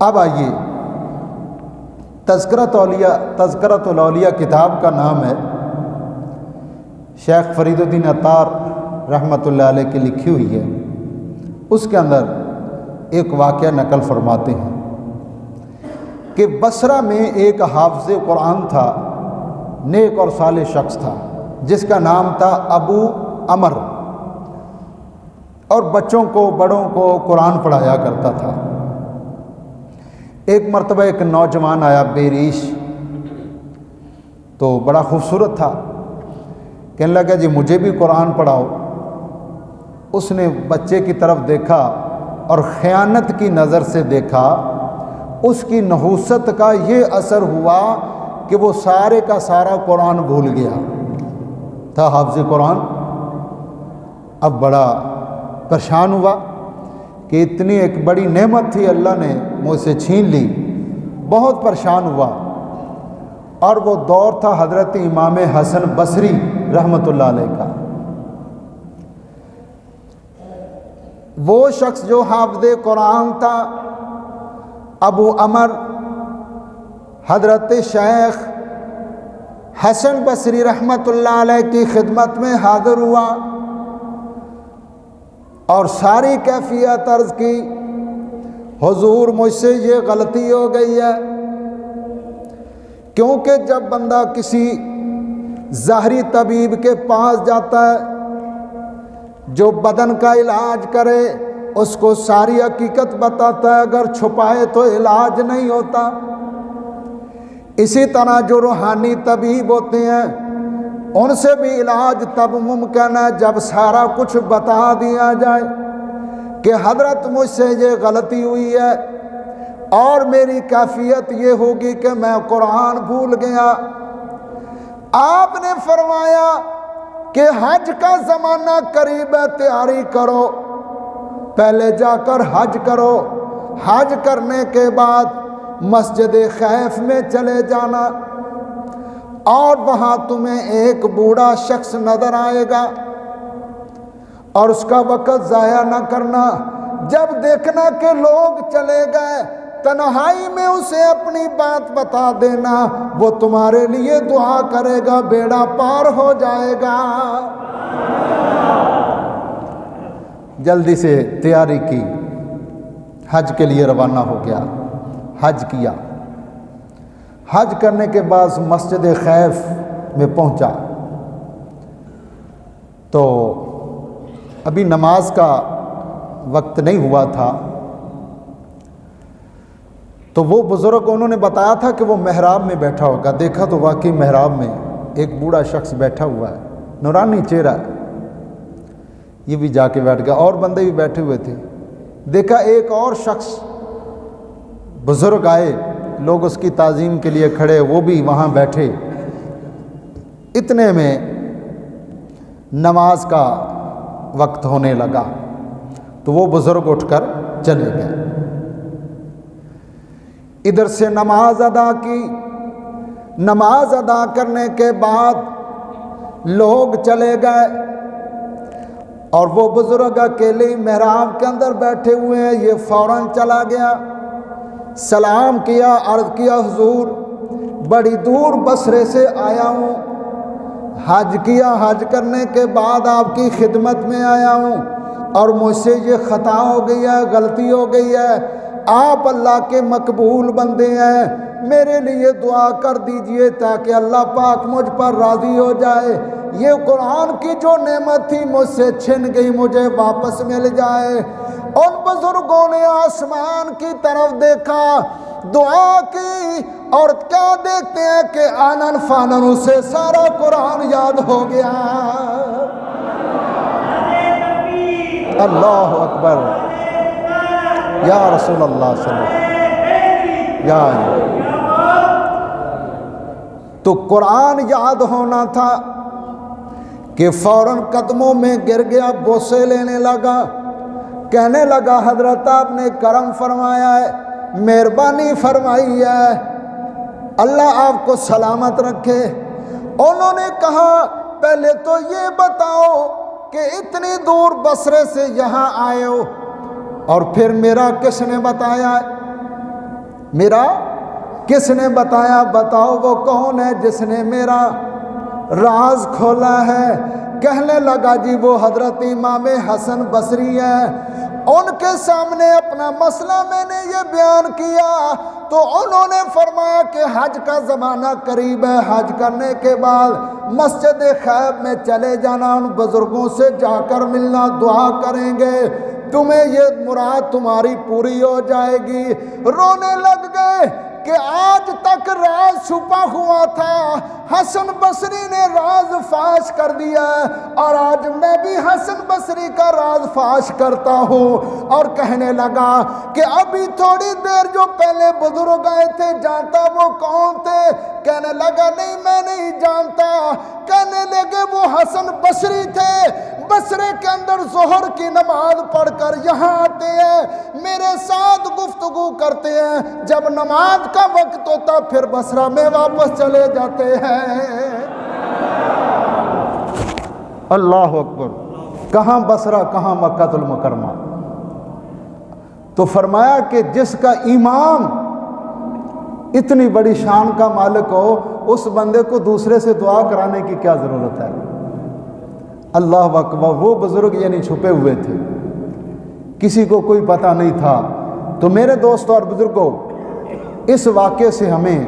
اب آئیے، تذکرۃ الاولیاء کتاب کا نام ہے، شیخ فرید الدین عطار رحمۃ اللہ علیہ کی لکھی ہوئی ہے۔ اس کے اندر ایک واقعہ نقل فرماتے ہیں کہ بصرہ میں ایک حافظ قرآن تھا، نیک اور صالح شخص تھا، جس کا نام تھا ابو عمر، اور بچوں کو بڑوں کو قرآن پڑھایا کرتا تھا۔ ایک مرتبہ ایک نوجوان آیا بے ریش، تو بڑا خوبصورت تھا، کہنے لگا جی مجھے بھی قرآن پڑھاؤ۔ اس نے بچے کی طرف دیکھا اور خیانت کی نظر سے دیکھا۔ اس کی نحوست کا یہ اثر ہوا کہ وہ سارے کا سارا قرآن بھول گیا تھا، حافظ قرآن۔ اب بڑا پریشان ہوا کہ اتنی ایک بڑی نعمت تھی، اللہ نے مجھ سے چھین لی، بہت پریشان ہوا۔ اور وہ دور تھا حضرت امام حسن بصری رحمۃ اللہ علیہ کا۔ وہ شخص جو حافظ قرآن تھا، ابو عمر، حضرت شیخ حسن بصری رحمۃ اللہ علیہ کی خدمت میں حاضر ہوا اور ساری کیفیت عرض کی، حضور مجھ سے یہ غلطی ہو گئی ہے۔ کیونکہ جب بندہ کسی ظاہری طبیب کے پاس جاتا ہے جو بدن کا علاج کرے، اس کو ساری حقیقت بتاتا ہے، اگر چھپائے تو علاج نہیں ہوتا۔ اسی طرح جو روحانی طبیب ہوتے ہیں، ان سے بھی علاج تب ممکن ہے جب سارا کچھ بتا دیا جائے کہ حضرت مجھ سے یہ غلطی ہوئی ہے اور میری کیفیت یہ ہوگی کہ میں قرآن بھول گیا۔ آپ نے فرمایا کہ حج کا زمانہ قریب ہے، تیاری کرو، پہلے جا کر حج کرو، حج کرنے کے بعد مسجد خیف میں چلے جانا، اور وہاں تمہیں ایک بوڑھا شخص نظر آئے گا، اور اس کا وقت ضائع نہ کرنا۔ جب دیکھنا کہ لوگ چلے گئے، تنہائی میں اسے اپنی بات بتا دینا، وہ تمہارے لیے دعا کرے گا، بیڑا پار ہو جائے گا۔ جلدی سے تیاری کی، حج کے لیے روانہ ہو گیا، حج کیا۔ حج کرنے کے بعد مسجد خیف میں پہنچا تو ابھی نماز کا وقت نہیں ہوا تھا، تو وہ بزرگ انہوں نے بتایا تھا کہ وہ محراب میں بیٹھا ہوگا۔ دیکھا تو واقعی محراب میں ایک بوڑھا شخص بیٹھا ہوا ہے، نورانی چہرہ، یہ بھی جا کے بیٹھ گیا، اور بندے بھی بیٹھے ہوئے تھے۔ دیکھا ایک اور شخص بزرگ آئے، لوگ اس کی تعظیم کے لیے کھڑے، وہ بھی وہاں بیٹھے۔ اتنے میں نماز کا وقت ہونے لگا تو وہ بزرگ اٹھ کر چلے گئے۔ ادھر سے نماز ادا کی، نماز ادا کرنے کے بعد لوگ چلے گئے، اور وہ بزرگ اکیلے محراب کے اندر بیٹھے ہوئے ہیں۔ یہ فوراً چلا گیا، سلام کیا، عرض کیا حضور بڑی دور بصرے سے آیا ہوں، حج کیا، حج کرنے کے بعد آپ کی خدمت میں آیا ہوں، اور مجھ سے یہ خطا ہو گئی ہے، غلطی ہو گئی ہے۔ آپ اللہ کے مقبول بندے ہیں، میرے لیے دعا کر دیجئے تاکہ اللہ پاک مجھ پر راضی ہو جائے، یہ قرآن کی جو نعمت تھی مجھ سے چھن گئی، مجھے واپس مل جائے۔ ان بزرگوں نے آسمان کی طرف دیکھا، دعا کی، اور کیا دیکھتے ہیں کہ آنن فانن اسے سارا قرآن یاد ہو گیا۔ اللہ اکبر، یا رسول اللہ صلی اللہ علیہ وسلم، یا تو قرآن یاد ہونا تھا کہ فوراً قدموں میں گر گیا، بوسے لینے لگا، کہنے لگا حضرت آپ نے کرم فرمایا ہے، مہربانی فرمائی ہے، اللہ آپ کو سلامت رکھے۔ انہوں نے کہا پہلے تو یہ بتاؤ کہ اتنی دور بصرے سے یہاں آئے ہو، اور پھر میرا کس نے بتایا ہے؟ میرا کس نے بتایا؟ بتاؤ وہ کون ہے جس نے میرا راز کھولا ہے؟ کہنے لگا جی وہ حضرت امام حسن بصری ہے، ان کے سامنے اپنا مسئلہ میں نے یہ بیان کیا تو انہوں نے فرمایا کہ حج کا زمانہ قریب ہے، حج کرنے کے بعد مسجد خیب میں چلے جانا، ان بزرگوں سے جا کر ملنا، دعا کریں گے، تمہیں یہ مراد تمہاری پوری ہو جائے گی۔ رونے لگ گئے کہ آج تک راز چھپا ہوا تھا، حسن بصری نے راز فاش کر دیا ہے، اور آج میں بھی حسن بصری کا راز فاش کرتا ہوں۔ اور کہنے لگا کہ ابھی تھوڑی دیر جو پہلے بزرگ آئے تھے جانتا وہ کون تھے؟ کہنے لگا نہیں میں نہیں جانتا۔ کہنے لگے وہ حسن بصری تھے، بصرے کے اندر ظہر کی نماز پڑھ کر یہاں آتے ہیں، میرے ساتھ گفتگو کرتے ہیں، جب نماز کا وقت ہوتا پھر بصرہ میں واپس چلے جاتے ہیں۔ اللہ اکبر! کہاں بصرہ، کہاں مکہ المکرمہ؟ تو فرمایا کہ جس کا امام اتنی بڑی شان کا مالک ہو، اس بندے کو دوسرے سے دعا کرانے کی کیا ضرورت ہے؟ اللہ اکبر! وہ بزرگ یعنی چھپے ہوئے تھے، کسی کو کوئی پتہ نہیں تھا۔ تو میرے دوستوں اور بزرگوں، اس واقعے سے ہمیں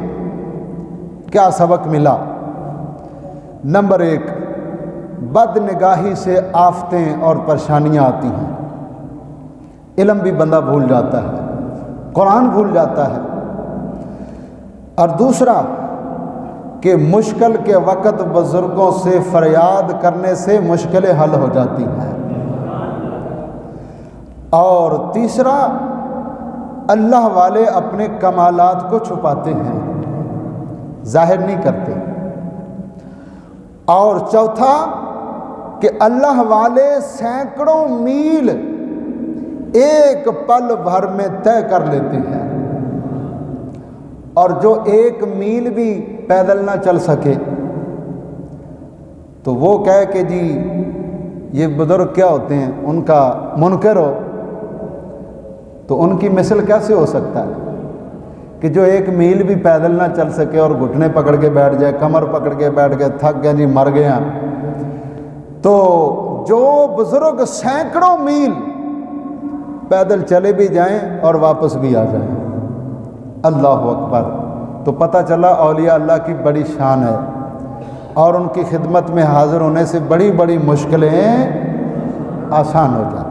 کیا سبق ملا؟ نمبر 1، بد نگاہی سے آفتیں اور پریشانیاں آتی ہیں، علم بھی بندہ بھول جاتا ہے، قرآن بھول جاتا ہے۔ اور دوسرا کہ مشکل کے وقت بزرگوں سے فریاد کرنے سے مشکلیں حل ہو جاتی ہیں۔ اور تیسرا، اللہ والے اپنے کمالات کو چھپاتے ہیں، ظاہر نہیں کرتے۔ اور چوتھا کہ اللہ والے سینکڑوں میل ایک پل بھر میں طے کر لیتے ہیں، اور جو 1 میل بھی پیدل نہ چل سکے تو وہ کہے کہ جی یہ بزرگ کیا ہوتے ہیں، ان کا منکر ہو، تو ان کی مثل کیسے ہو سکتا ہے کہ جو 1 میل بھی پیدل نہ چل سکے اور گھٹنے پکڑ کے بیٹھ جائے، کمر پکڑ کے بیٹھ گئے، تھک گئے جی مر گیا۔ تو جو بزرگ سینکڑوں میل پیدل چلے بھی جائیں اور واپس بھی آ جائیں، اللہ اکبر! تو پتہ چلا اولیاء اللہ کی بڑی شان ہے، اور ان کی خدمت میں حاضر ہونے سے بڑی بڑی مشکلیں آسان ہو جائیں۔